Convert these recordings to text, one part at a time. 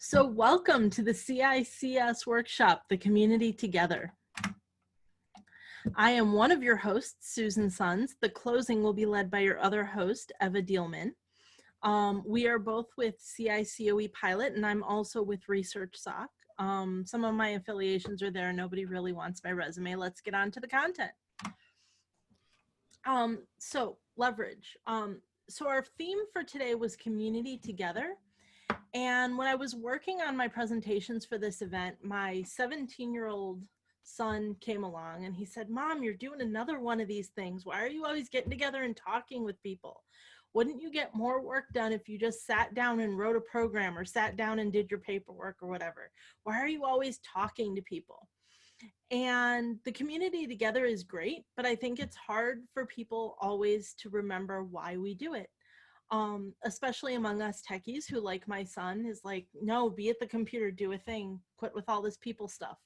So welcome to the CICS workshop, The Community Together. I am one of your hosts, Susan Sons. The closing will be led by your other host, Eva Dielman. We are both with CICOE Pilot, and I'm also with ResearchSOC. Some of my affiliations are there. Nobody really wants my resume. Let's get on to the content. So leverage. So our theme for today was Community Together. And when I was working on my presentations for this event, my 17-year-old son came along and he said, "Mom, you're doing another one of these things. Why are you always getting together and talking with people? Wouldn't you get more work done if you just sat down and wrote a program or sat down and did your paperwork or whatever? Why are you always talking to people?" And the community together is great, but I think it's hard for people always to remember why we do it. Especially among us techies who, like my son, is like, no, be at the computer, do a thing, quit with all this people stuff.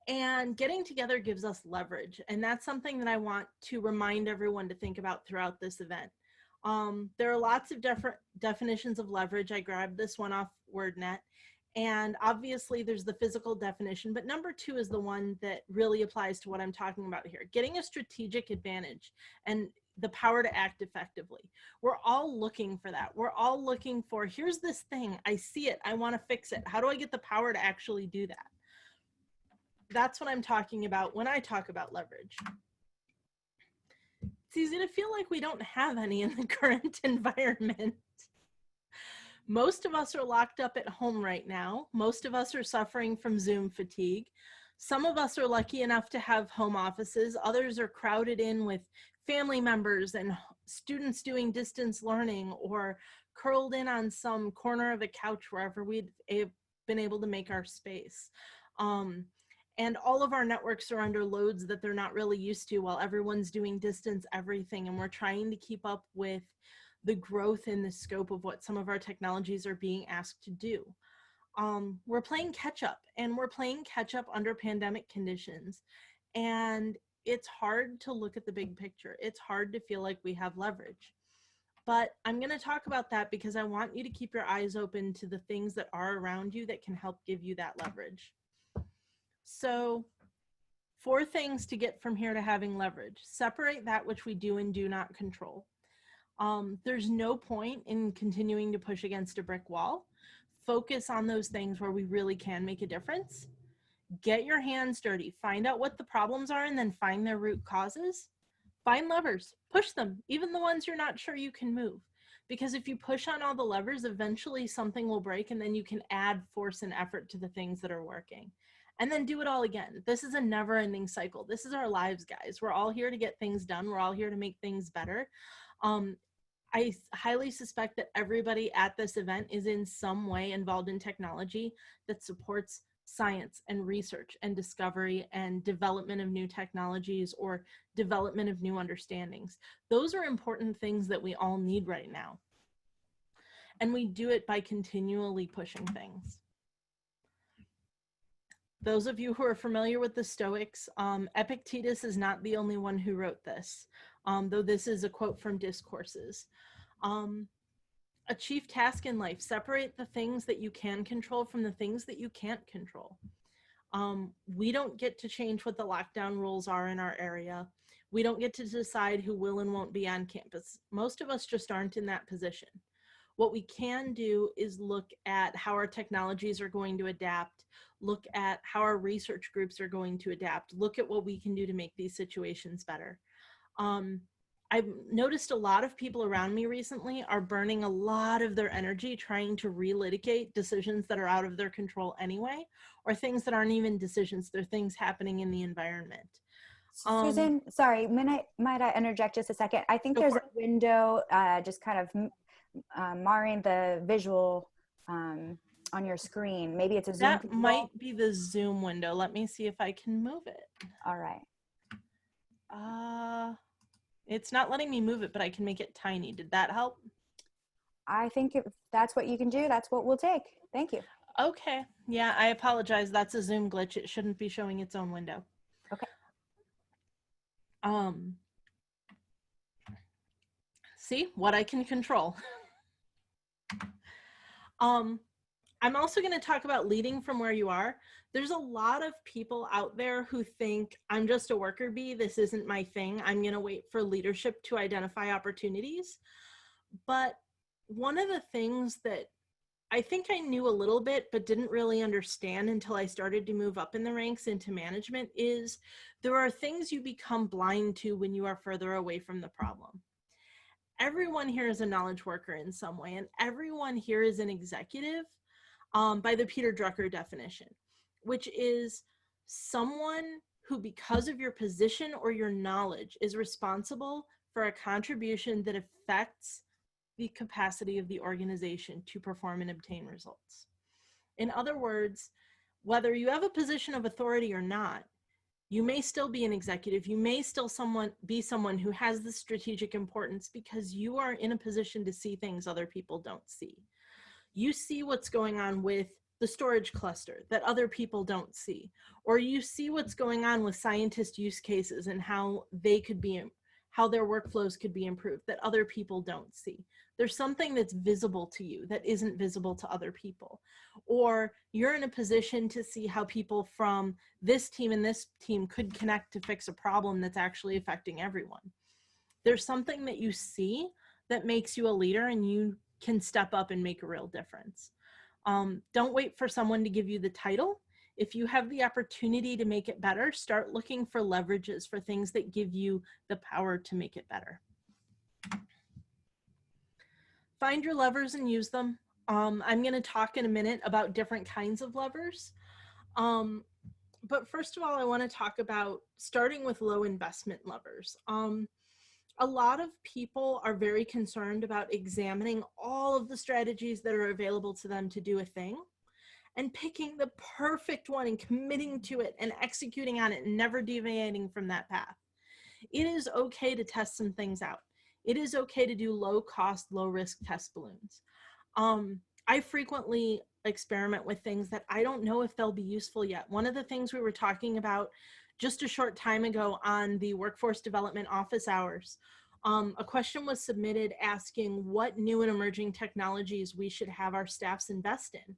And getting together gives us leverage. And that's something that I want to remind everyone to think about throughout this event. There are lots of different definitions of leverage. I grabbed this one off WordNet. And obviously there's the physical definition, but number 2 is the one that really applies to what I'm talking about here. Getting a strategic advantage and the power to act effectively. We're all looking for that. We're all looking for, here's this thing, I see it, I want to fix it. How do I get the power to actually do that? That's what I'm talking about when I talk about leverage. It's easy to feel like we don't have any in the current environment. Most of us are locked up at home right now. Most of us are suffering from Zoom fatigue. Some of us are lucky enough to have home offices. Others are crowded in with family members and students doing distance learning or curled in on some corner of a couch wherever we've been able to make our space. And all of our networks are under loads that they're not really used to while everyone's doing distance everything. And we're trying to keep up with the growth in the scope of what some of our technologies are being asked to do. We're playing catch up, and we're playing catch up under pandemic conditions. And it's hard to look at the big picture. It's hard to feel like we have leverage. But I'm going to talk about that because I want you to keep your eyes open to the things that are around you that can help give you that leverage. So 4 things to get from here to having leverage. Separate that which we do and do not control. There's no point in continuing to push against a brick wall. Focus on those things where we really can make a difference. Get your hands dirty, find out what the problems are, and then find their root causes. Find levers, push them, even the ones you're not sure you can move. Because if you push on all the levers, eventually something will break, and then you can add force and effort to the things that are working. And then do it all again. This is a never-ending cycle. This is our lives, guys. We're all here to get things done. We're all here to make things better. I highly suspect that everybody at this event is in some way involved in technology that supports science and research and discovery and development of new technologies or development of new understandings. Those are important things that we all need right now. And we do it by continually pushing things. Those of you who are familiar with the Stoics, Epictetus is not the only one who wrote this, though this is a quote from Discourses. A chief task in life, separate the things that you can control from the things that you can't control. We don't get to change what the lockdown rules are in our area. We don't get to decide who will and won't be on campus. Most of us just aren't in that position. What we can do is look at how our technologies are going to adapt, look at how our research groups are going to adapt, look at what we can do to make these situations better. I've noticed a lot of people around me recently are burning a lot of their energy trying to relitigate decisions that are out of their control anyway, or things that aren't even decisions, they're things happening in the environment. Susan, sorry, might I interject just a second? I think there's a window just kind of marring the visual on your screen. Maybe it's a Zoom. That might be the Zoom window. Let me see if I can move it. All right. It's not letting me move it, but I can make it tiny. Did that help? I think if that's what you can do, that's what we'll take. Thank you. Okay. Yeah, I apologize. That's a Zoom glitch. It shouldn't be showing its own window. Okay. See what I can control. I'm also going to talk about leading from where you are. There's a lot of people out there who think, I'm just a worker bee, this isn't my thing, I'm going to wait for leadership to identify opportunities. But one of the things that I think I knew a little bit, but didn't really understand until I started to move up in the ranks into management is there are things you become blind to when you are further away from the problem. Everyone here is a knowledge worker in some way, and everyone here is an executive by the Peter Drucker definition, which is someone who, because of your position or your knowledge, is responsible for a contribution that affects the capacity of the organization to perform and obtain results. In other words, whether you have a position of authority or not, you may still be an executive. You may still be someone who has the strategic importance because you are in a position to see things other people don't see. You see what's going on with the storage cluster that other people don't see, or you see what's going on with scientist use cases and how they could be, how their workflows could be improved that other people don't see. There's something that's visible to you that isn't visible to other people. Or you're in a position to see how people from this team and this team could connect to fix a problem that's actually affecting everyone. There's something that you see that makes you a leader and you can step up and make a real difference. Don't wait for someone to give you the title. If you have the opportunity to make it better, start looking for leverages for things that give you the power to make it better. Find your levers and use them. I'm going to talk in a minute about different kinds of levers. But first of all, I want to talk about starting with low investment levers. A lot of people are very concerned about examining all of the strategies that are available to them to do a thing and picking the perfect one and committing to it and executing on it and never deviating from that path. It is okay to test some things out. It is okay to do low cost, low risk test balloons. I frequently experiment with things that I don't know if they'll be useful yet. One of the things we were talking about just a short time ago on the workforce development office hours, a question was submitted asking what new and emerging technologies we should have our staffs invest in.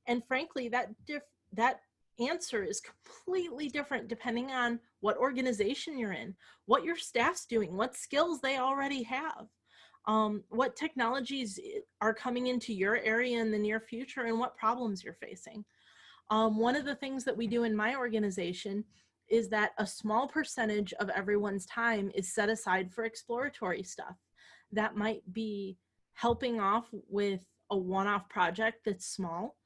And frankly, that answer is completely different depending on what organization you're in, what your staff's doing, what skills they already have, what technologies are coming into your area in the near future, and what problems you're facing. One of the things that we do in my organization is that a small percentage of everyone's time is set aside for exploratory stuff. That might be helping off with a one-off project that's small,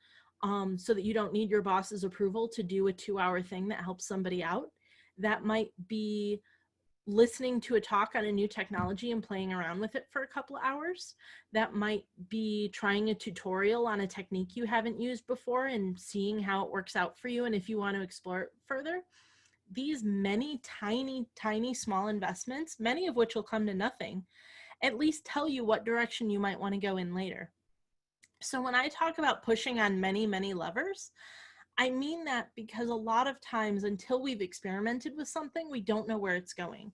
so that you don't need your boss's approval to do a 2-hour thing that helps somebody out. That might be listening to a talk on a new technology and playing around with it for a couple of hours. That might be trying a tutorial on a technique you haven't used before and seeing how it works out for you and if you want to explore it further. These many tiny small investments, many of which will come to nothing, at least tell you what direction you might want to go in later. So when I talk about pushing on many levers, I mean that because a lot of times until we've experimented with something, we don't know where it's going.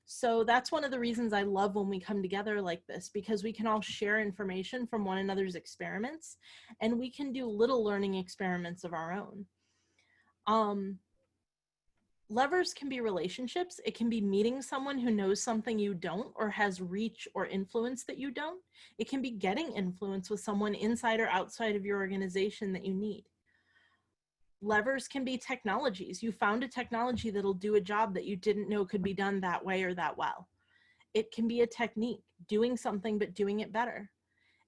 So that's one of the reasons I love when we come together like this, because we can all share information from one another's experiments and we can do little learning experiments of our own. Levers can be relationships. It can be meeting someone who knows something you don't or has reach or influence that you don't. It can be getting influence with someone inside or outside of your organization that you need. Levers can be technologies. You found a technology that'll do a job that you didn't know could be done that way or that well. It can be a technique, doing something but doing it better.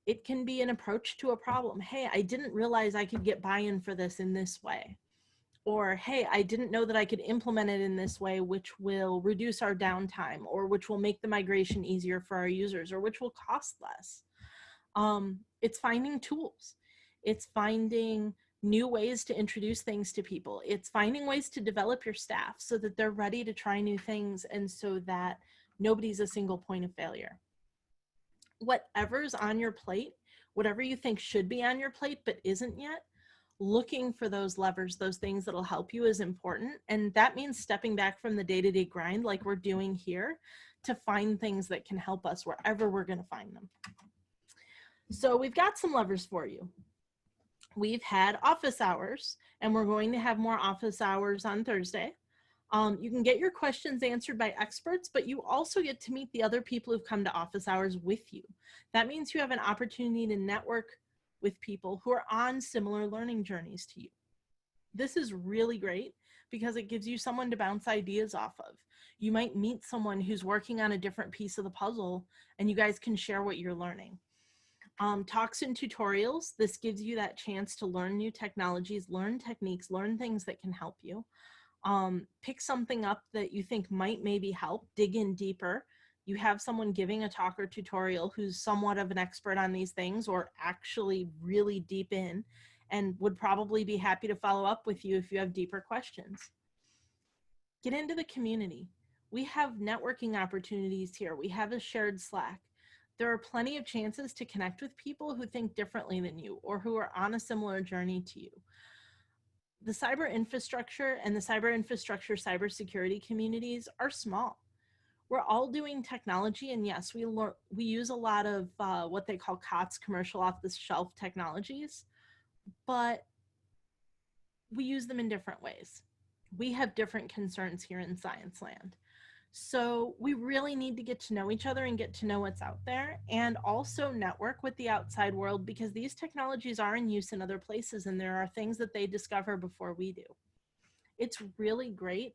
It can be an approach to a problem. Hey, I didn't realize I could get buy-in for this in this way. Or, hey, I didn't know that I could implement it in this way, which will reduce our downtime, or which will make the migration easier for our users, or which will cost less. It's finding tools. It's finding new ways to introduce things to people. It's finding ways to develop your staff so that they're ready to try new things and so that nobody's a single point of failure. Whatever's on your plate, whatever you think should be on your plate but isn't yet, looking for those levers, those things that'll help you is important. And that means stepping back from the day-to-day grind like we're doing here to find things that can help us wherever we're going to find them. So we've got some levers for you. we've had office hours, and we're going to have more office hours on Thursday. You can get your questions answered by experts, but you also get to meet the other people who've come to office hours with you. That means you have an opportunity to network with people who are on similar learning journeys to you. This is really great because it gives you someone to bounce ideas off of. You might meet someone who's working on a different piece of the puzzle, and you guys can share what you're learning. Talks and tutorials, this gives you that chance to learn new technologies, learn techniques, learn things that can help you. Pick something up that you think might maybe help, dig in deeper. You have someone giving a talk or tutorial who's somewhat of an expert on these things or actually really deep in and would probably be happy to follow up with you if you have deeper questions. Get into the community. We have networking opportunities here. We have a shared Slack. There are plenty of chances to connect with people who think differently than you or who are on a similar journey to you. The cyber infrastructure and the cybersecurity communities are small. We're all doing technology, and yes, we use a lot of what they call COTS, commercial off-the-shelf technologies, but we use them in different ways. We have different concerns here in science land. So we really need to get to know each other and get to know what's out there, and also network with the outside world, because these technologies are in use in other places and there are things that they discover before we do. It's really great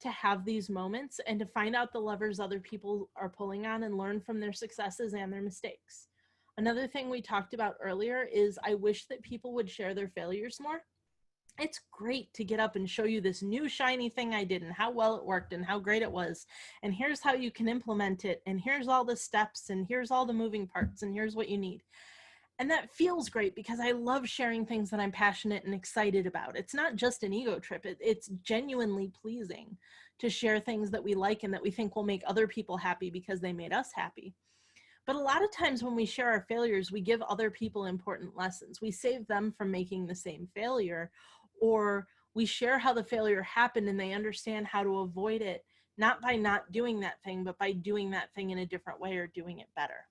to have these moments and to find out the levers other people are pulling on and learn from their successes and their mistakes. Another thing we talked about earlier is I wish that people would share their failures more. It's great to get up and show you this new shiny thing I did and how well it worked and how great it was. And here's how you can implement it. And here's all the steps and here's all the moving parts and here's what you need. And that feels great because I love sharing things that I'm passionate and excited about. It's not just an ego trip. It's genuinely pleasing to share things that we like and that we think will make other people happy because they made us happy. But a lot of times when we share our failures, we give other people important lessons. We save them from making the same failure, or we share how the failure happened and they understand how to avoid it, not by not doing that thing, but by doing that thing in a different way or doing it better.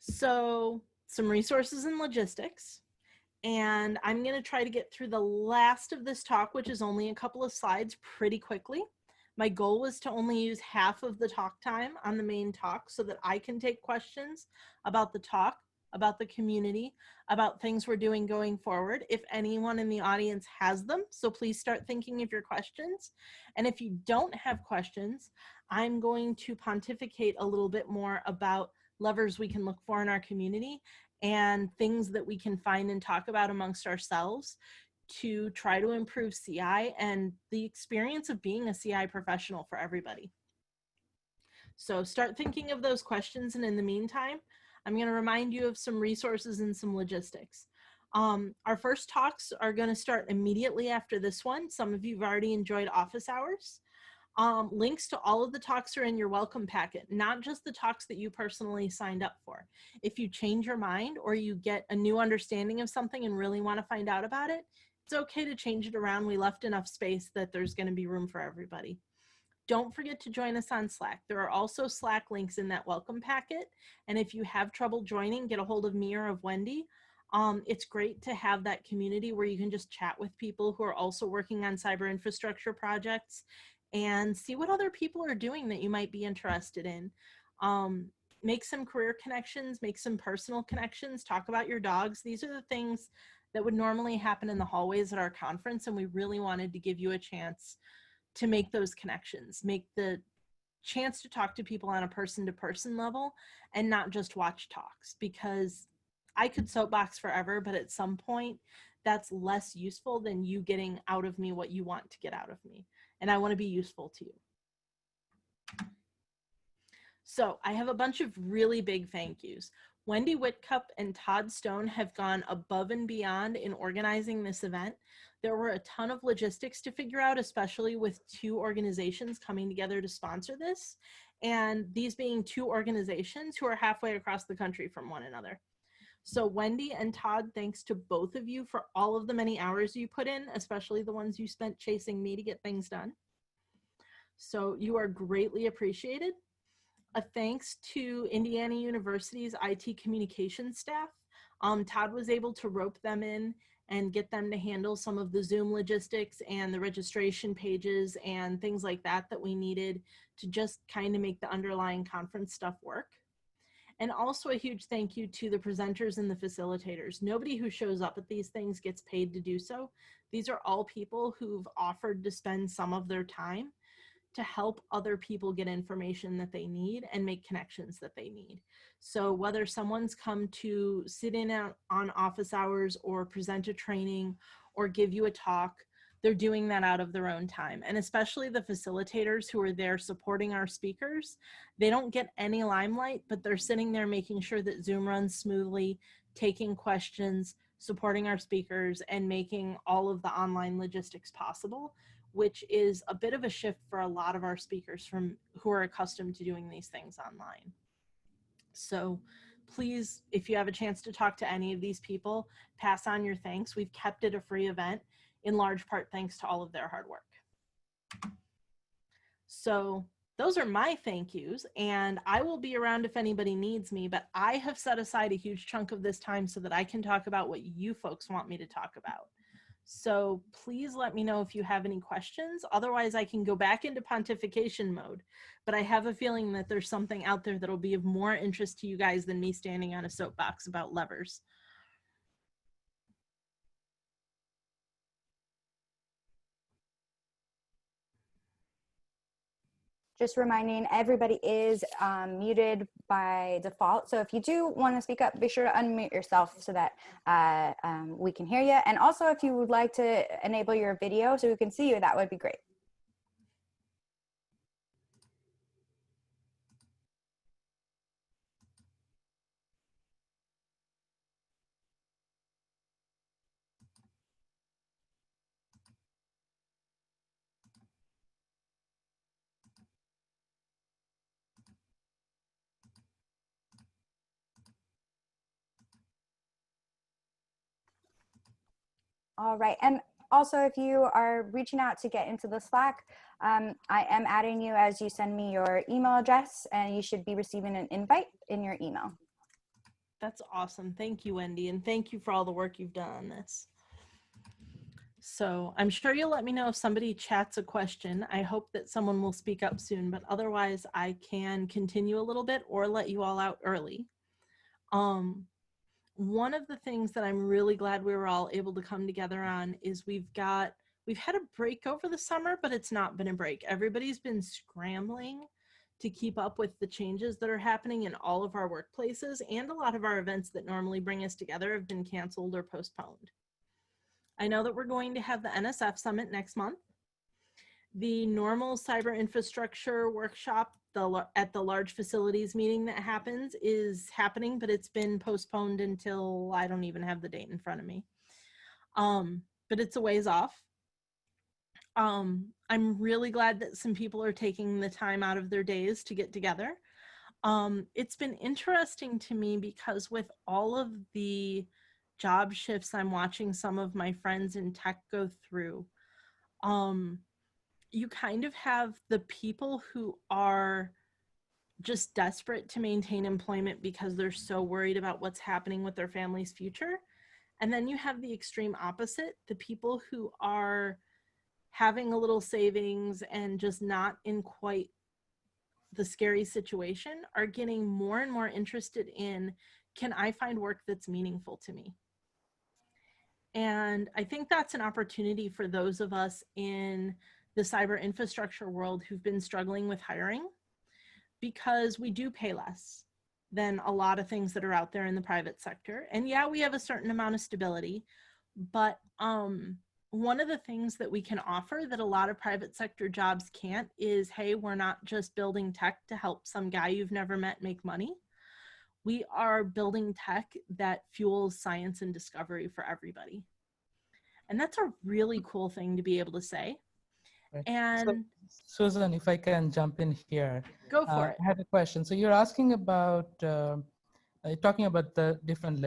So some resources and logistics. And I'm going to try to get through the last of this talk, which is only a couple of slides, pretty quickly. My goal was to only use half of the talk time on the main talk so that I can take questions about the talk, about the community, about things we're doing going forward, if anyone in the audience has them. So please start thinking of your questions. And if you don't have questions, I'm going to pontificate a little bit more about levers we can look for in our community and things that we can find and talk about amongst ourselves to try to improve CI and the experience of being a CI professional for everybody. So start thinking of those questions, and in the meantime, I'm going to remind you of some resources and some logistics. Our first talks are going to start immediately after this one. Some of you have already enjoyed office hours. Links to all of the talks are in your welcome packet, not just the talks that you personally signed up for. If you change your mind or you get a new understanding of something and really want to find out about it, it's okay to change it around. We left enough space that there's going to be room for everybody. Don't forget to join us on Slack. There are also Slack links in that welcome packet. And if you have trouble joining, get a hold of me or of Wendy. It's great to have that community where you can just chat with people who are also working on cyber infrastructure projects and see what other people are doing that you might be interested in. Make some career connections, make some personal connections, talk about your dogs. These are the things that would normally happen in the hallways at our conference, and we really wanted to give you a chance to make those connections, make the chance to talk to people on a person-to-person level and not just watch talks, because I could soapbox forever, but at some point that's less useful than you getting out of me what you want to get out of me. And I want to be useful to you. So I have a bunch of really big thank yous. Wendy Whitcup and Todd Stone have gone above and beyond in organizing this event. There were a ton of logistics to figure out, especially with two organizations coming together to sponsor this, and these being two organizations who are halfway across the country from one another. So Wendy and Todd, thanks to both of you for all of the many hours you put in, especially the ones you spent chasing me to get things done. So you are greatly appreciated. A thanks to Indiana University's IT communications staff. Todd was able to rope them in and get them to handle some of the Zoom logistics and the registration pages and things like that that we needed to just kind of make the underlying conference stuff work. And also a huge thank you to the presenters and the facilitators. Nobody who shows up at these things gets paid to do so. These are all people who've offered to spend some of their time to help other people get information that they need and make connections that they need. So whether someone's come to sit in on office hours or present a training or give you a talk, they're doing that out of their own time. And especially the facilitators who are there supporting our speakers, they don't get any limelight, but they're sitting there making sure that Zoom runs smoothly, taking questions, supporting our speakers, and making all of the online logistics possible, which is a bit of a shift for a lot of our speakers who are accustomed to doing these things online. So please, if you have a chance to talk to any of these people, pass on your thanks. We've kept it a free event, in large part thanks to all of their hard work. So those are my thank yous, and I will be around if anybody needs me, but I have set aside a huge chunk of this time so that I can talk about what you folks want me to talk about. So please let me know if you have any questions. Otherwise, I can go back into pontification mode, but I have a feeling that there's something out there that'll be of more interest to you guys than me standing on a soapbox about levers. Just reminding everybody is muted by default. So if you do want to speak up, be sure to unmute yourself so that we can hear you. And also if you would like to enable your video so we can see you, that would be great. All right, and also if you are reaching out to get into the Slack, I am adding you as you send me your email address, and you should be receiving an invite in your email. That's awesome. Thank you, Wendy, and thank you for all the work you've done on this. So I'm sure you'll let me know if somebody chats a question. I hope that someone will speak up soon, but otherwise I can continue a little bit or let you all out early. One of the things that I'm really glad we were all able to come together on is we've had a break over the summer, but it's not been a break. Everybody's been scrambling to keep up with the changes that are happening in all of our workplaces, and a lot of our events that normally bring us together have been canceled or postponed. I know that we're going to have the NSF Summit next month. The normal cyber infrastructure workshop at the large facilities meeting that happens is happening, but it's been postponed until I don't even have the date in front of me. But it's a ways off. I'm really glad that some people are taking the time out of their days to get together. It's been interesting to me because with all of the job shifts I'm watching some of my friends in tech go through, you kind of have the people who are just desperate to maintain employment because they're so worried about what's happening with their family's future. And then you have the extreme opposite, the people who are having a little savings and just not in quite the scary situation are getting more and more interested in, can I find work that's meaningful to me? And I think that's an opportunity for those of us in the cyber infrastructure world who've been struggling with hiring, because we do pay less than a lot of things that are out there in the private sector. And yeah, we have a certain amount of stability, but one of the things that we can offer that a lot of private sector jobs can't is, hey, we're not just building tech to help some guy you've never met make money. We are building tech that fuels science and discovery for everybody. And that's a really cool thing to be able to say. Right. And so, Susan, if I can jump in here. Go for it. I have a question. So you're asking about, talking about the different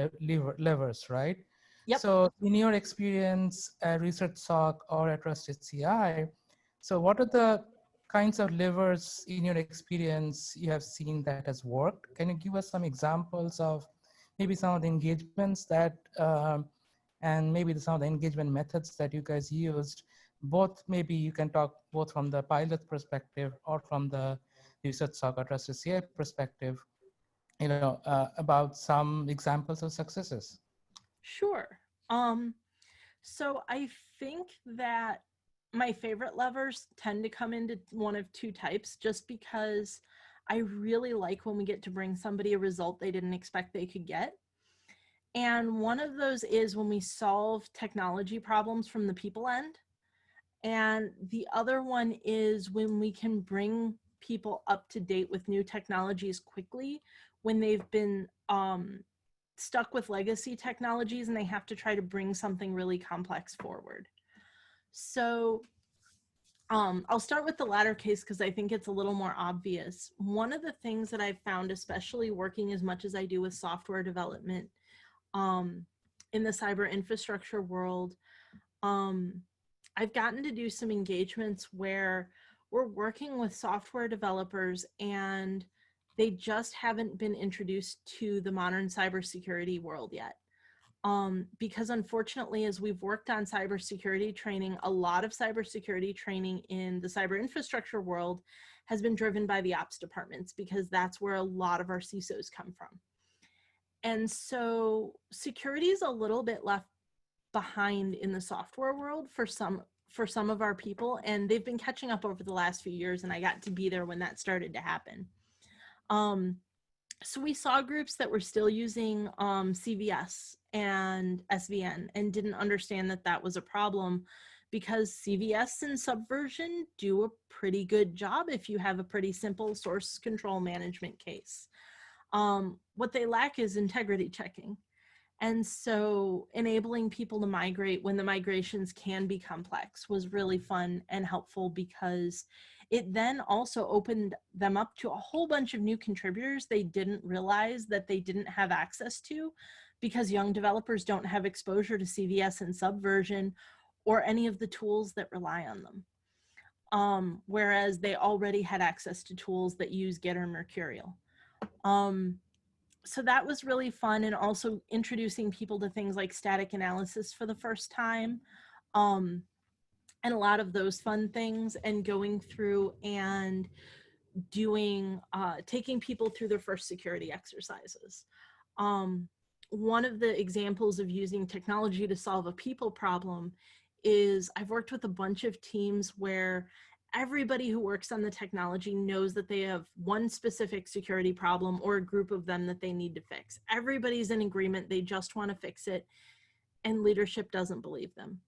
levers, right? Yep. So in your experience at ResearchSOC or at TrustedCI, so what are the kinds of levers in your experience you have seen that has worked? Can you give us some examples of maybe some of the engagements that, and maybe some of the engagement methods that you guys used, both maybe you can talk both from the pilot perspective or from the ResearchSOC or Trusted CI perspective, about some examples of successes. Sure. So I think that my favorite levers tend to come into one of two types, just because I really like when we get to bring somebody a result they didn't expect they could get. And one of those is when we solve technology problems from the people end. And the other one is when we can bring people up to date with new technologies quickly when they've been stuck with legacy technologies and they have to try to bring something really complex forward. So I'll start with the latter case because I think it's a little more obvious. One of the things that I've found, especially working as much as I do with software development in the cyber infrastructure world, I've gotten to do some engagements where we're working with software developers and they just haven't been introduced to the modern cybersecurity world yet. Because unfortunately, as we've worked on cybersecurity training, a lot of cybersecurity training in the cyber infrastructure world has been driven by the ops departments because that's where a lot of our CISOs come from. And so security is a little bit left behind in the software world for some of our people, and they've been catching up over the last few years, and I got to be there when that started to happen. So we saw groups that were still using CVS and SVN and didn't understand that that was a problem, because CVS and Subversion do a pretty good job if you have a pretty simple source control management case. What they lack is integrity checking. And so enabling people to migrate when the migrations can be complex was really fun and helpful, because it then also opened them up to a whole bunch of new contributors they didn't realize that they didn't have access to, because young developers don't have exposure to CVS and Subversion or any of the tools that rely on them. Whereas they already had access to tools that use Git or Mercurial. So that was really fun, and also introducing people to things like static analysis for the first time, and a lot of those fun things, and going through and doing, taking people through their first security exercises. One of the examples of using technology to solve a people problem is I've worked with a bunch of teams where everybody who works on the technology knows that they have one specific security problem or a group of them that they need to fix. Everybody's in agreement, they just want to fix it, and leadership doesn't believe them.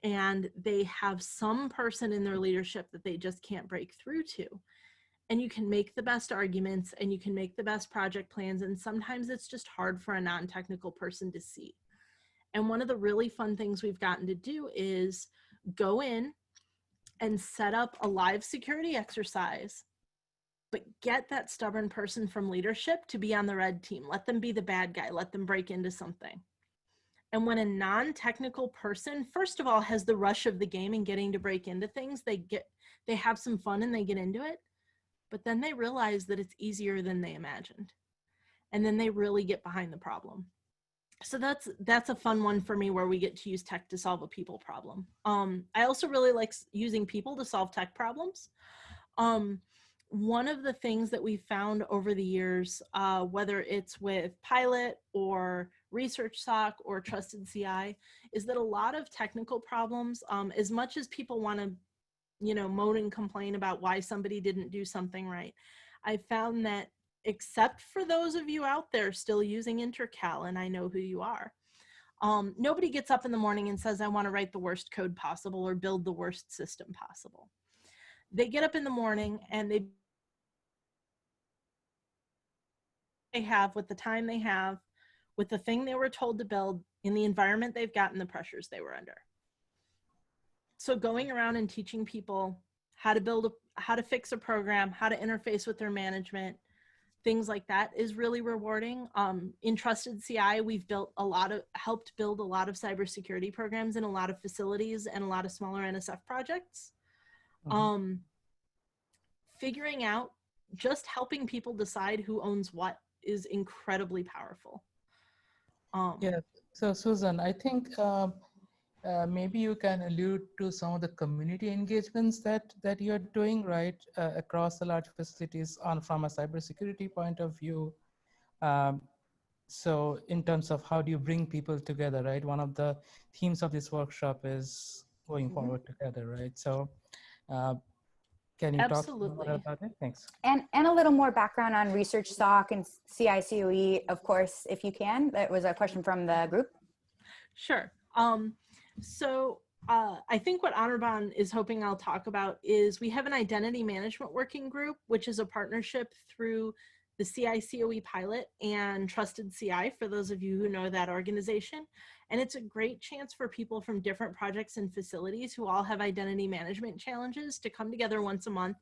And they have some person in their leadership that they just can't break through to. And you can make the best arguments and you can make the best project plans, and sometimes it's just hard for a non-technical person to see. And one of the really fun things we've gotten to do is go in and set up a live security exercise, but get that stubborn person from leadership to be on the red team. Let them be the bad guy. Let them break into something. And when a non-technical person, first of all, has the rush of the game and getting to break into things, they have some fun and they get into it, but then they realize that it's easier than they imagined. And then they really get behind the problem. So that's a fun one for me, where we get to use tech to solve a people problem. I also really like using people to solve tech problems. One of the things that we found over the years, whether it's with Pilot or ResearchSOC or Trusted CI, is that a lot of technical problems, as much as people want to, moan and complain about why somebody didn't do something right, I found that, except for those of you out there still using Intercal, and I know who you are, nobody gets up in the morning and says, I want to write the worst code possible or build the worst system possible. They get up in the morning and they have, with the time they have, with the thing they were told to build, in the environment they've gotten, the pressures they were under. So going around and teaching people how to fix a program, how to interface with their management, things like that is really rewarding. In Trusted CI, we've helped build a lot of cybersecurity programs in a lot of facilities and a lot of smaller NSF projects. Mm-hmm. Figuring out, just helping people decide who owns what is incredibly powerful. Yeah. So Susan, I think maybe you can allude to some of the community engagements that you're doing, right, across the large facilities on from a cybersecurity point of view. Um, so in terms of how do you bring people together, right? One of the themes of this workshop is going forward together, right? So uh, can you talk more Absolutely. about it? Thanks. And a little more background on ResearchSOC and CICOE, of course, if you can. That was a question from the group. Sure. So I think what Anirban is hoping I'll talk about is we have an identity management working group, which is a partnership through the CICOE pilot and Trusted CI, for those of you who know that organization. And it's a great chance for people from different projects and facilities who all have identity management challenges to come together once a month,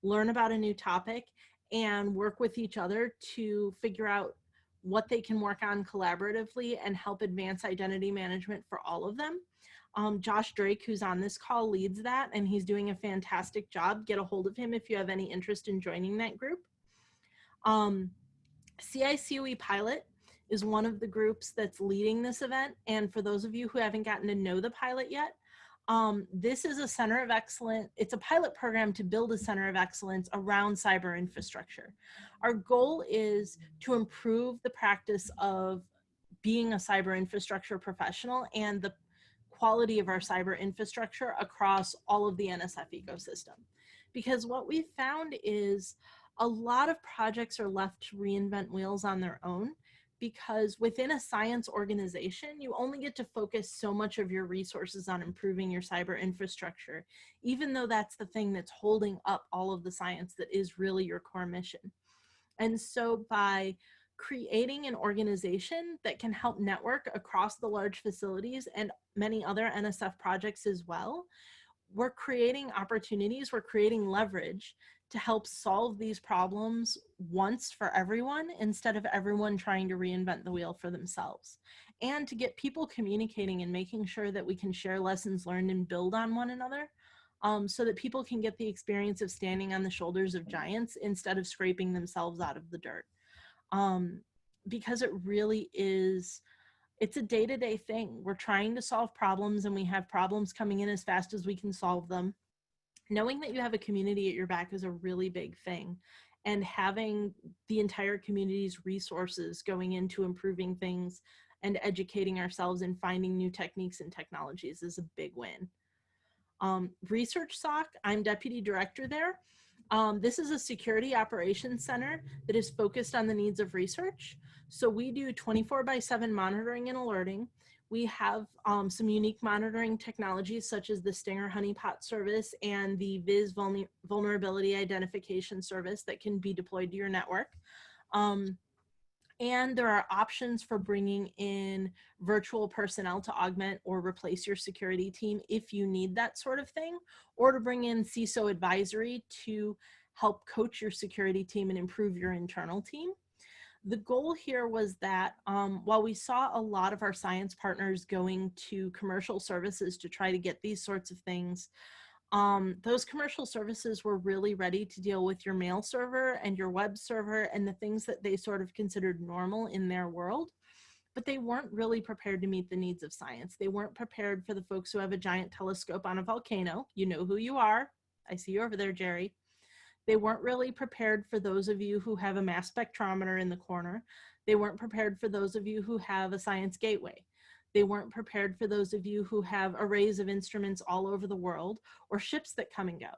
learn about a new topic, and work with each other to figure out what they can work on collaboratively and help advance identity management for all of them. Josh Drake, who's on this call, leads that, and he's doing a fantastic job. Get a hold of him if you have any interest in joining that group. CICOE Pilot is one of the groups that's leading this event. And for those of you who haven't gotten to know the pilot yet, this is a center of excellence. It's a pilot program to build a center of excellence around cyber infrastructure. Our goal is to improve the practice of being a cyber infrastructure professional and the quality of our cyber infrastructure across all of the NSF ecosystem. Because what we've found is a lot of projects are left to reinvent wheels on their own, because within a science organization, you only get to focus so much of your resources on improving your cyber infrastructure, even though that's the thing that's holding up all of the science that is really your core mission. And so by creating an organization that can help network across the large facilities and many other NSF projects as well, we're creating opportunities, we're creating leverage to help solve these problems once for everyone, instead of everyone trying to reinvent the wheel for themselves. And to get people communicating and making sure that we can share lessons learned and build on one another, so that people can get the experience of standing on the shoulders of giants instead of scraping themselves out of the dirt. Because it really is, it's a day-to-day thing. We're trying to solve problems, and we have problems coming in as fast as we can solve them. Knowing that you have a community at your back is a really big thing, and having the entire community's resources going into improving things and educating ourselves and finding new techniques and technologies is a big win. ResearchSOC, I'm deputy director there. This is a security operations center that is focused on the needs of research. So we do 24/7 monitoring and alerting. We have some unique monitoring technologies such as the Stinger honeypot service and the Viz vulnerability identification service that can be deployed to your network. And there are options for bringing in virtual personnel to augment or replace your security team if you need that sort of thing, or to bring in CISO advisory to help coach your security team and improve your internal team. The goal here was that while we saw a lot of our science partners going to commercial services to try to get these sorts of things, those commercial services were really ready to deal with your mail server and your web server and the things that they sort of considered normal in their world, but they weren't really prepared to meet the needs of science. They weren't prepared for the folks who have a giant telescope on a volcano. You know who you are. I see you over there, Jerry. They weren't really prepared for those of you who have a mass spectrometer in the corner. They weren't prepared for those of you who have a science gateway. They weren't prepared for those of you who have arrays of instruments all over the world or ships that come and go.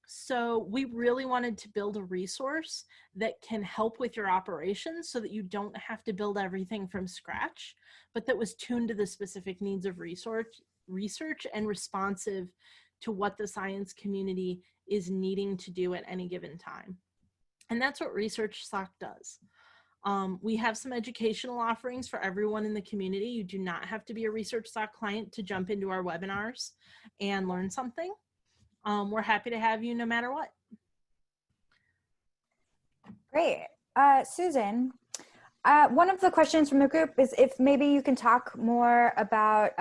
So we really wanted to build a resource that can help with your operations so that you don't have to build everything from scratch, but that was tuned to the specific needs of research and responsive to what the science community is needing to do at any given time. And that's what ResearchSOC does. We have some educational offerings for everyone in the community. You do not have to be a ResearchSOC client to jump into our webinars and learn something. We're happy to have you no matter what. Great. Susan, one of the questions from the group is if maybe you can talk more about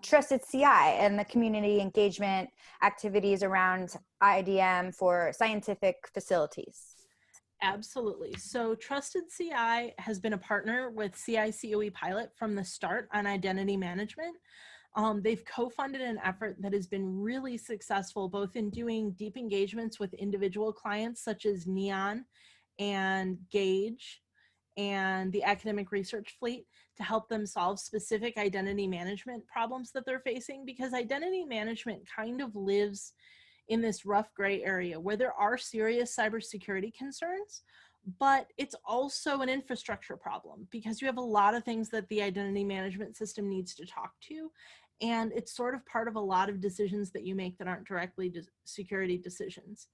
Trusted CI and the community engagement activities around IDM for scientific facilities. Absolutely. So Trusted CI has been a partner with CI/COE Pilot from the start on identity management. They've co-funded an effort that has been really successful, both in doing deep engagements with individual clients such as Neon and Gauge and the academic research fleet to help them solve specific identity management problems that they're facing, because identity management kind of lives in this rough gray area where there are serious cybersecurity concerns, but it's also an infrastructure problem because you have a lot of things that the identity management system needs to talk to. And it's sort of part of a lot of decisions that you make that aren't directly security decisions.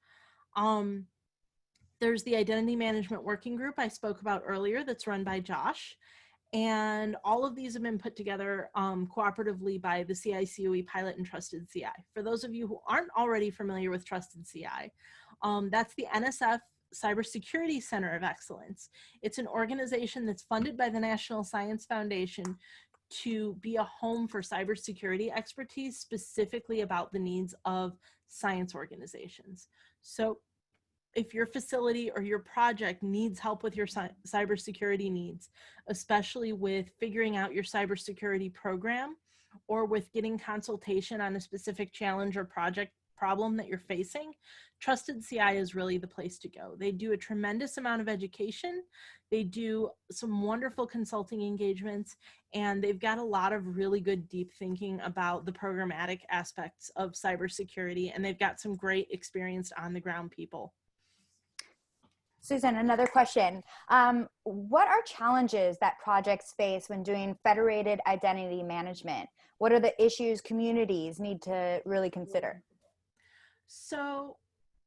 There's the identity management working group I spoke about earlier that's run by Josh. And all of these have been put together cooperatively by the CI/COE Pilot and Trusted CI. For those of you who aren't already familiar with Trusted CI, that's the NSF Cybersecurity Center of Excellence. It's an organization that's funded by the National Science Foundation to be a home for cybersecurity expertise, specifically about the needs of science organizations. So if your facility or your project needs help with your cybersecurity needs, especially with figuring out your cybersecurity program or with getting consultation on a specific challenge or project problem that you're facing, Trusted CI is really the place to go. They do a tremendous amount of education. They do some wonderful consulting engagements, and they've got a lot of really good deep thinking about the programmatic aspects of cybersecurity, and they've got some great experienced on the ground people. Susan, another question. What are challenges that projects face when doing federated identity management? What are the issues communities need to really consider? So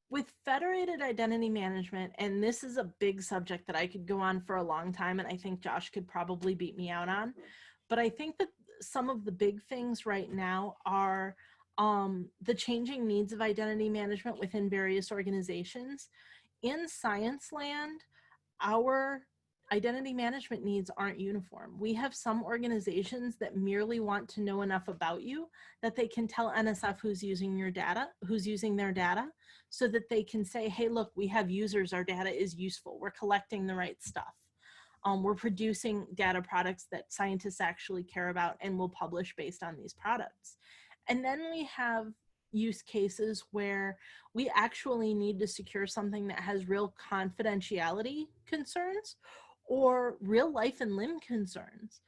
with federated identity management, and this is a big subject that I could go on for a long time, and I think Josh could probably beat me out on, but I think that some of the big things right now are the changing needs of identity management within various organizations. In science land, our identity management needs aren't uniform. We have some organizations that merely want to know enough about you that they can tell NSF who's using your data, who's using their data, so that they can say, hey, look, we have users, our data is useful, we're collecting the right stuff. We're producing data products that scientists actually care about and will publish based on these products. And then we have use cases where we actually need to secure something that has real confidentiality concerns or real life and limb concerns,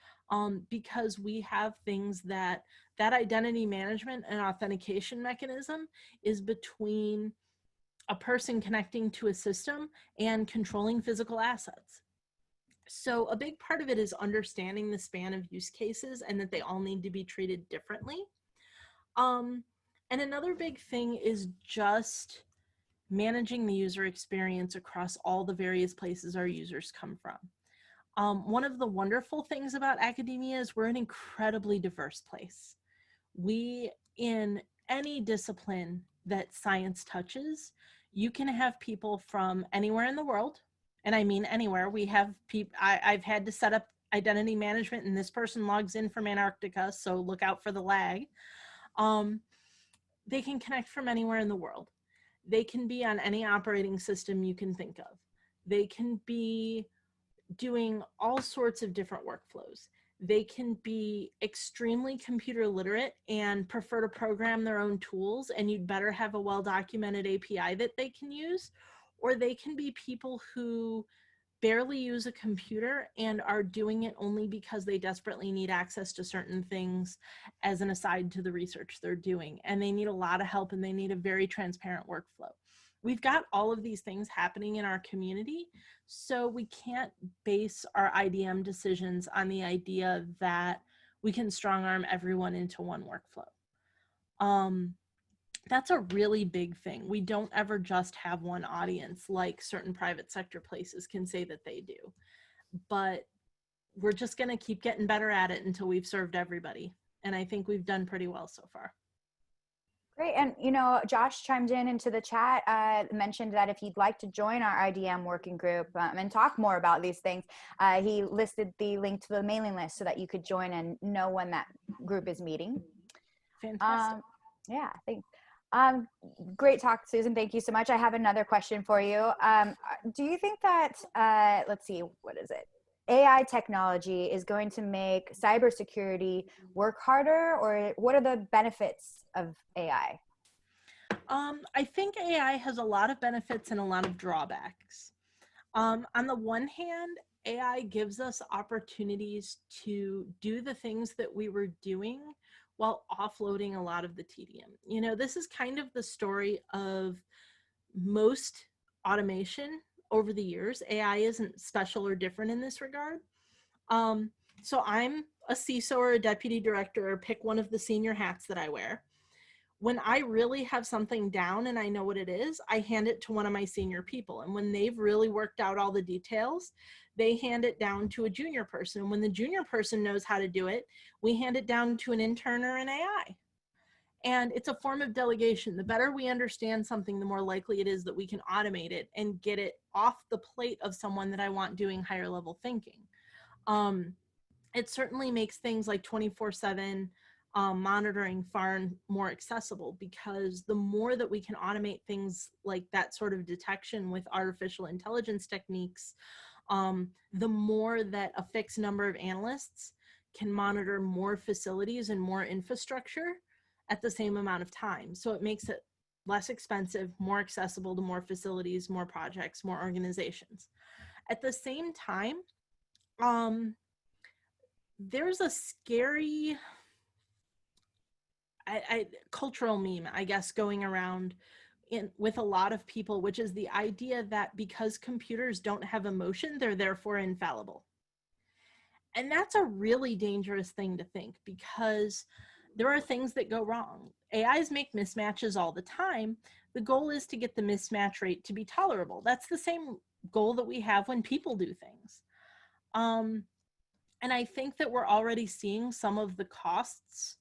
because we have things that identity management and authentication mechanism is between a person connecting to a system and controlling physical assets. So a big part of it is understanding the span of use cases and that they all need to be treated differently. And another big thing is just managing the user experience across all the various places our users come from. One of the wonderful things about academia is we're an incredibly diverse place. We, in any discipline that science touches, you can have people from anywhere in the world, and I mean anywhere. We have people, I've had to set up identity management and this person logs in from Antarctica, so look out for the lag. They can connect from anywhere in the world. They can be on any operating system you can think of. They can be doing all sorts of different workflows. They can be extremely computer literate and prefer to program their own tools, and you'd better have a well-documented API that they can use. Or they can be people who barely use a computer and are doing it only because they desperately need access to certain things as an aside to the research they're doing. And they need a lot of help and they need a very transparent workflow. We've got all of these things happening in our community, so we can't base our IDM decisions on the idea that we can strong arm everyone into one workflow. That's a really big thing. We don't ever just have one audience like certain private sector places can say that they do. But we're just going to keep getting better at it until we've served everybody. And I think we've done pretty well so far. Great. And, Josh chimed into the chat, mentioned that if you'd like to join our IDM working group and talk more about these things, he listed the link to the mailing list so that you could join and know when that group is meeting. Fantastic. Yeah, thanks. Um, Great talk, Susan. Thank you so much. I have another question for you. Do you think that, let's see, what is it? AI technology is going to make cybersecurity work harder, or what are the benefits of AI? I think AI has a lot of benefits and a lot of drawbacks. On the one hand, AI gives us opportunities to do the things that we were doing while offloading a lot of the tedium. You know, this is kind of the story of most automation over the years. AI isn't special or different in this regard. Um, so I'm a CISO or a deputy director, or pick one of the senior hats that I wear. When I really have something down and I know what it is, I hand it to one of my senior people. And when they've really worked out all the details, they hand it down to a junior person. And when the junior person knows how to do it, we hand it down to an intern or an AI. And it's a form of delegation. The better we understand something, the more likely it is that we can automate it and get it off the plate of someone that I want doing higher level thinking. It certainly makes things like 24/7 monitoring far more accessible, because the more that we can automate things like that sort of detection with artificial intelligence techniques, the more that a fixed number of analysts can monitor more facilities and more infrastructure at the same amount of time. So it makes it less expensive, more accessible to more facilities, more projects, more organizations. At the same time, there's a scary cultural meme, I guess, going around with a lot of people, which is the idea that because computers don't have emotion, they're therefore infallible. And that's a really dangerous thing to think, because there are things that go wrong. AIs make mismatches all the time. The goal is to get the mismatch rate to be tolerable. That's the same goal that we have when people do things. And I think that we're already seeing some of the costs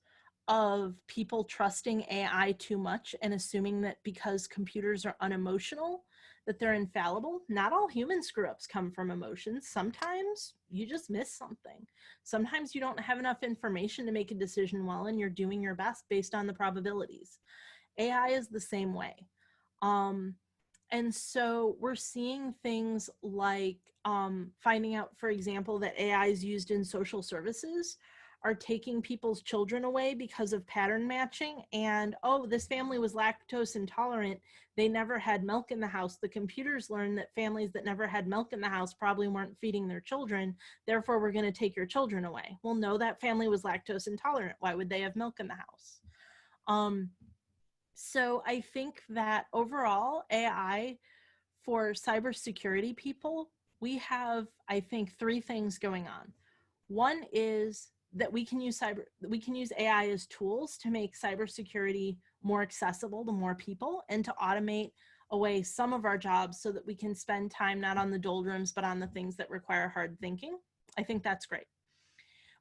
of people trusting AI too much and assuming that because computers are unemotional, that they're infallible. Not all human screw-ups come from emotions. Sometimes you just miss something. Sometimes you don't have enough information to make a decision well, and you're doing your best based on the probabilities. AI is the same way. And so we're seeing things like finding out, for example, that AIs used in social services are taking people's children away because of pattern matching. And, oh, this family was lactose intolerant. They never had milk in the house. The computers learned that families that never had milk in the house probably weren't feeding their children. Therefore, we're going to take your children away. Well, no, that family was lactose intolerant. Why would they have milk in the house? So I think that overall, AI for cybersecurity people, we have, I think, three things going on. One is that we can use AI as tools to make cybersecurity more accessible to more people and to automate away some of our jobs so that we can spend time not on the doldrums, but on the things that require hard thinking. I think that's great.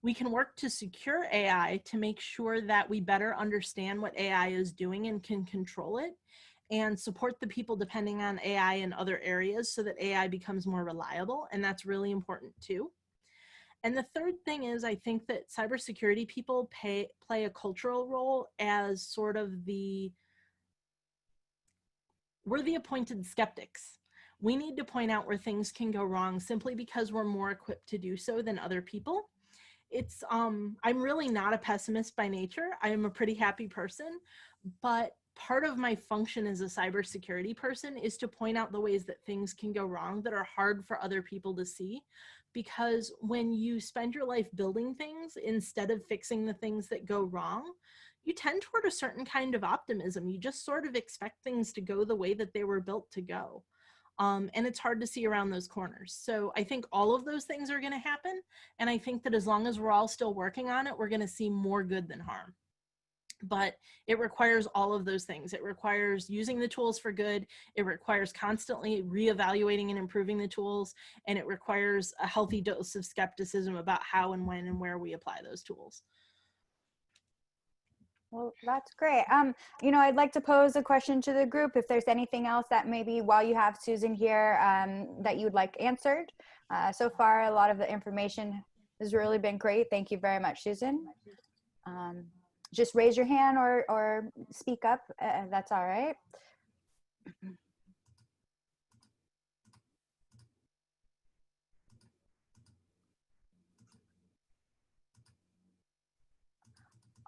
We can work to secure AI to make sure that we better understand what AI is doing and can control it, and support the people depending on AI in other areas so that AI becomes more reliable. And that's really important too. And the third thing is, I think that cybersecurity people play a cultural role as sort of we're the appointed skeptics. We need to point out where things can go wrong simply because we're more equipped to do so than other people. It's I'm really not a pessimist by nature. I am a pretty happy person, but part of my function as a cybersecurity person is to point out the ways that things can go wrong that are hard for other people to see. Because when you spend your life building things instead of fixing the things that go wrong, you tend toward a certain kind of optimism. You just sort of expect things to go the way that they were built to go. And it's hard to see around those corners. So I think all of those things are going to happen. And I think that as long as we're all still working on it, we're going to see more good than harm. But it requires all of those things. It requires using the tools for good. It requires constantly reevaluating and improving the tools. And it requires a healthy dose of skepticism about how and when and where we apply those tools. Well, that's great. I'd like to pose a question to the group. If there's anything else that maybe while you have Susan here that you'd like answered. So far, a lot of the information has really been great. Thank you very much, Susan. just raise your hand or speak up. That's all right.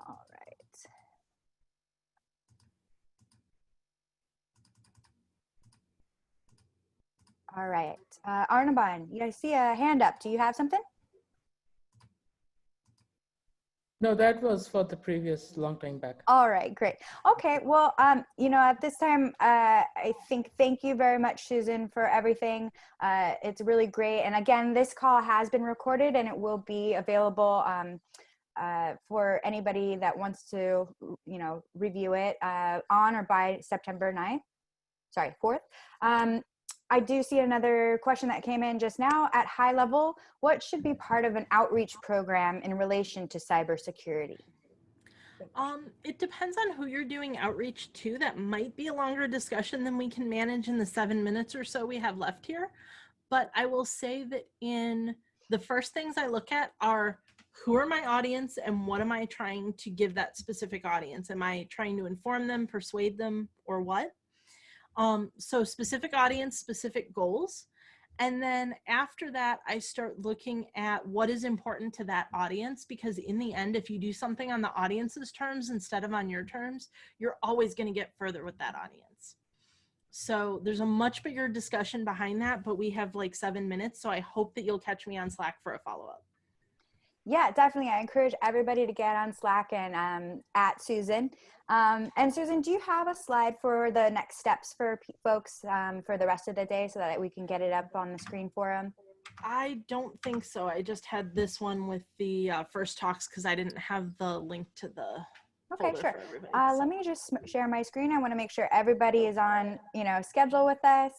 All right. All right. Arnaban, I see a hand up. Do you have something? No, that was for the previous long time back. All right, great. Okay, well, at this time, I think thank you very much, Susan, for everything. It's really great. And again, this call has been recorded and it will be available for anybody that wants to, review it on or by September 4th. I do see another question that came in just now. At high level, what should be part of an outreach program in relation to cybersecurity? It depends on who you're doing outreach to. That might be a longer discussion than we can manage in the 7 minutes or so we have left here. But I will say that in the first things I look at are who are my audience and what am I trying to give that specific audience? Am I trying to inform them, persuade them, or what? So specific audience, specific goals. And then after that, I start looking at what is important to that audience, because in the end, if you do something on the audience's terms instead of on your terms, you're always going to get further with that audience. So there's a much bigger discussion behind that, but we have like 7 minutes. So I hope that you'll catch me on Slack for a follow-up. Yeah, definitely. I encourage everybody to get on Slack and at Susan. And Susan, do you have a slide for the next steps for folks for the rest of the day so that we can get it up on the screen for them? I don't think so. I just had this one with the first talks because I didn't have the link to the Okay, folder sure. for everybody. Let me just share my screen. I want to make sure everybody is on, schedule with us.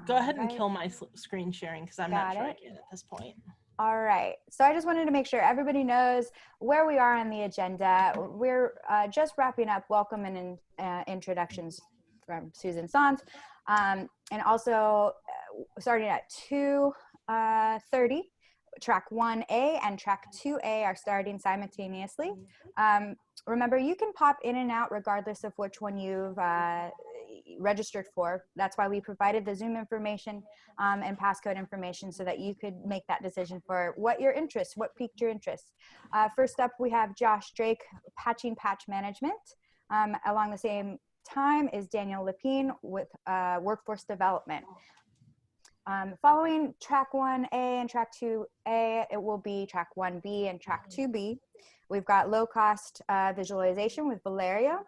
Go ahead and kill my screen sharing because I'm not sure I can at this point. All right. So I just wanted to make sure everybody knows where we are on the agenda. We're just wrapping up welcome and introductions from Susan Sanz. And also starting at 2:30, track 1A and track 2A are starting simultaneously. Remember, you can pop in and out regardless of which one you've registered for. That's why we provided the Zoom information and passcode information so that you could make that decision for what piqued your interest. First up, we have Josh Drake, Patching Patch Management. Along the same time is Daniel Lepine with Workforce Development. Following track 1A and track 2A, it will be track 1B and track 2B. We've got low cost visualization with Valeria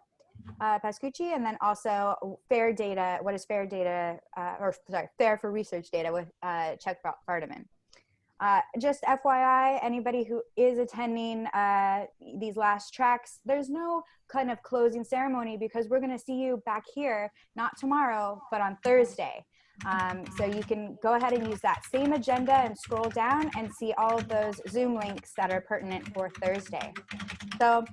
Pascucci, and then also fair data. What is fair data? Fair for research data with Chuck Vardaman. Just FYI, anybody who is attending these last tracks, there's no kind of closing ceremony because we're going to see you back here, not tomorrow, but on Thursday. So you can go ahead and use that same agenda and scroll down and see all of those Zoom links that are pertinent for Thursday. So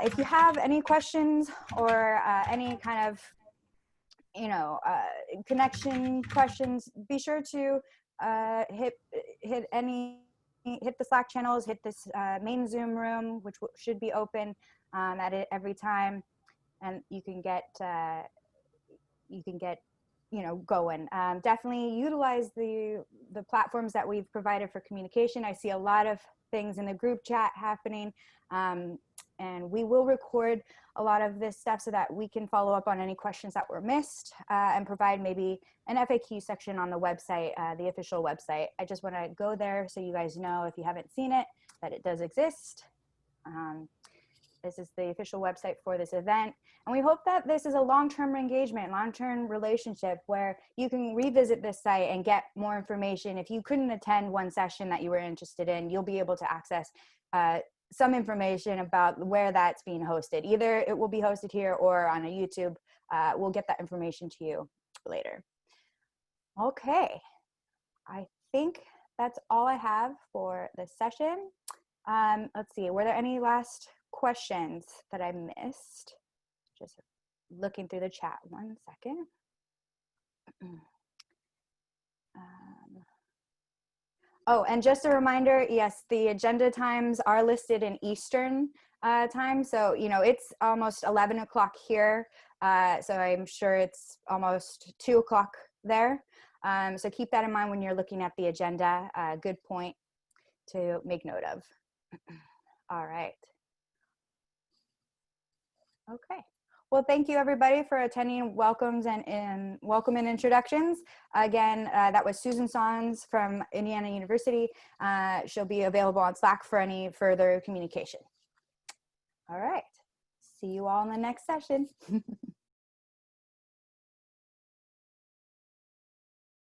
if you have any questions or any kind of, connection questions, be sure to hit the Slack channels, hit this main Zoom room, which should be open at it every time, and you can get going. Definitely utilize the platforms that we've provided for communication. I see a lot of things in the group chat happening, and we will record a lot of this stuff so that we can follow up on any questions that were missed and provide maybe an FAQ section on the website, the official website. I just want to go there so you guys know, if you haven't seen it, that it does exist. This is the official website for this event. And we hope that this is a long-term engagement, long-term relationship where you can revisit this site and get more information. If you couldn't attend one session that you were interested in, you'll be able to access some information about where that's being hosted. Either it will be hosted here or on a YouTube. We'll get that information to you later. Okay, I think that's all I have for this session. Let's see, were there any last questions that I missed? Just looking through the chat, 1 second. Oh, and just a reminder, yes, the agenda times are listed in Eastern time. So, you know, it's almost 11 o'clock here. So I'm sure it's almost 2 o'clock there. So keep that in mind when you're looking at the agenda. Good point to make note of. All right. Okay. Well, thank you everybody for attending welcomes and welcome and introductions. Again, that was Susan Sons from Indiana University. She'll be available on Slack for any further communication. All right. See you all in the next session.